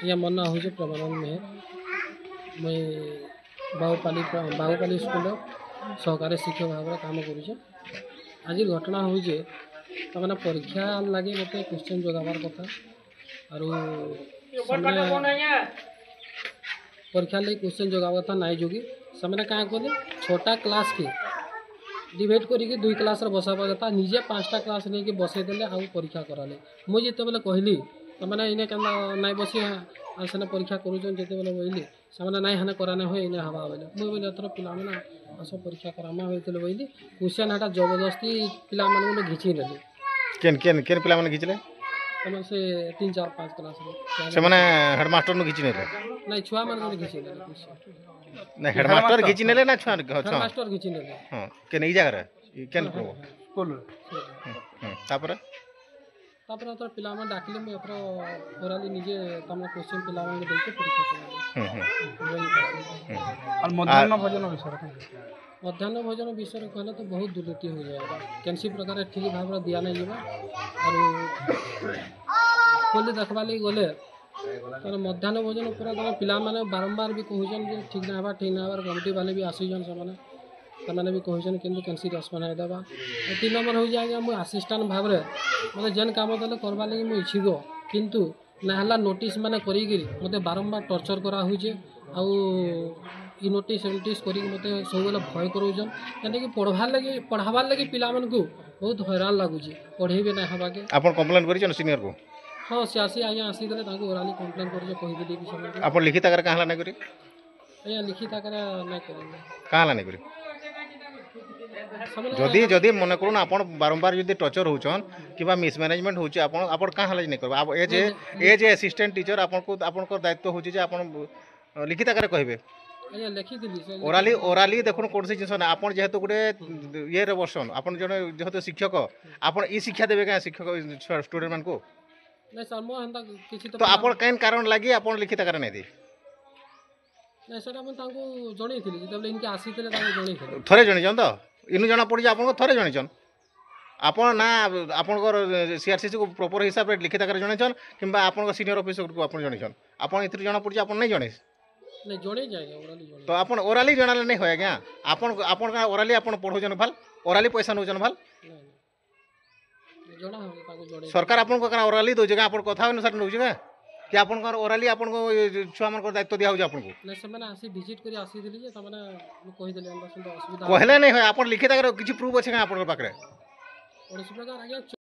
या मन ना हो प्रमानंद मेहर मुई बाहुपाली स्कूल सहकारी शिक्षक भाव में काम करुचे। आज घटना हो मैंने परीक्षा लगे मत क्वेश्चन जगाबार कथा और परीक्षा लगे क्वेश्चन जगह कथा नाई जोगी से क्या कले 6टा क्लास के डिवाइड करके 2 क्लास बसावा कथा निजे 5टा क्लास नहीं बसईदे आउ परीक्षा कराले मुझे जिते कहली मैंने इन्हें क्या नाई बसी सेना परीक्षा करुचन जिते बोली से नाई हाने कराने हुए इन्हें हवा बोले मुझे बोले एथर पाने आस परीक्षा करामा होते बोली क्वेश्चन हाटा जबरदस्ती पे घिची नेली केन केन केन पिला माने घिचले तमें से 3 4 5 क्लास से माने हेडमास्टर नु घिची नेले नहीं छुआ मान घिची नेले क्वेश्चन ना हेडमास्टर घिची नेले ना छुआ हेडमास्टर घिची नेले हां केन ई जगह रे केन स्कूल तापर तापर तो पिला मन डाकले मैं एथर ओराली निजे तमे क्वेश्चन पिला मन देके परीक्षा कराले और मध्याह्न भोजन विषय कहले तो बहुत दुर्नीति हो जाएगा कैंसी प्रकार ठीक भाव दिया नहीं जीवा और बोली देखवा लगी गले तर मध्याह्न भोजन पूरा तुम पिला माने बारंबार भी कहून ठीक ना ठीक ना कमिटी वाले भी आसीजन से भी कहन कि कैंसी रेस्पॉन्स देवा 3 नंबर हो जाएगा मुझे असिस्टेंट भाव में मतलब जेन काम देले करवा लगी मुझे इच्छुक किंतु ना नोटिस माने करी मते बारंबार टर्चर करा हुए ई नोटिस एंटिस करी मते सब बेले भय कराउछन यानी कि पढ़ाबार लगी पिला मन को बहुत हैरान लगुच पढ़े भी ना हवा के आपन कंप्लेंट करिछन सीनियर को हाँ से आसी आज्ञा आसी गले ताको ओराली कंप्लेंट कर कहि देली समय आपन लिखित आकार कहला नै करी आज्ञा लिखित आकार नै करी कहला नै करी जदि जदि मन करूँ आपन बारंबार जदि टर्चर होचन किबा मिसमैनेजमेंट होची आपन आपन का हला नै करबा आप एज असिस्टेंट टीचर आपन को दायित्व होची जे आपन लिखित आकार कहबे आज्ञा लिखि दिली ओराली देखुन कोन से जिंस ना आपन जेहेतु गुटे ये रे वर्षन आपन जने जेहेतु शिक्षक आपन ई शिक्षा देबे का शिक्षक स्टूडेंट मान को नै सर मो हंता किछि तो आपन केन कारण लागि आपन लिखित आकार नै दे नै सेटा मन तांको जणै थिली जब इनके आसीतले तांको जणै थिली थरे जणै जन तो इनु जना पड़ी आपन को थरे जणै जन आपन ना आपन को सीआरसीसी को प्रॉपर हिसाब रे लिखित आकार जणै जन किबा आपन को सीनियर ऑफिसर को आपन जणै जन आपन इतरी जना पड़ी आपन नै जणै नहीं जोड़े जाएगा ओराली जोड़े तो अपन ओराली जणाले नहीं होय क्या अपन का ओराली अपन पढ़ो जन भाल ओराली पैसा नो जन भाल जोड़ा हम ताको जोड़े सरकार अपन को करा ओराली दो जगह अपन कथा अनुसार नो जगह कि अपन का ओराली अपन को छुआ मन को दायित्व दिया हो जा अपन को नहीं से माने आसी विजिट करी आसी दिली जे तमने कहि देले हमरा सुन असुविधा कहले नहीं होय अपन लिखित अगर किछि प्रूफ अछि का अपन पाखरे और इस प्रकार आगे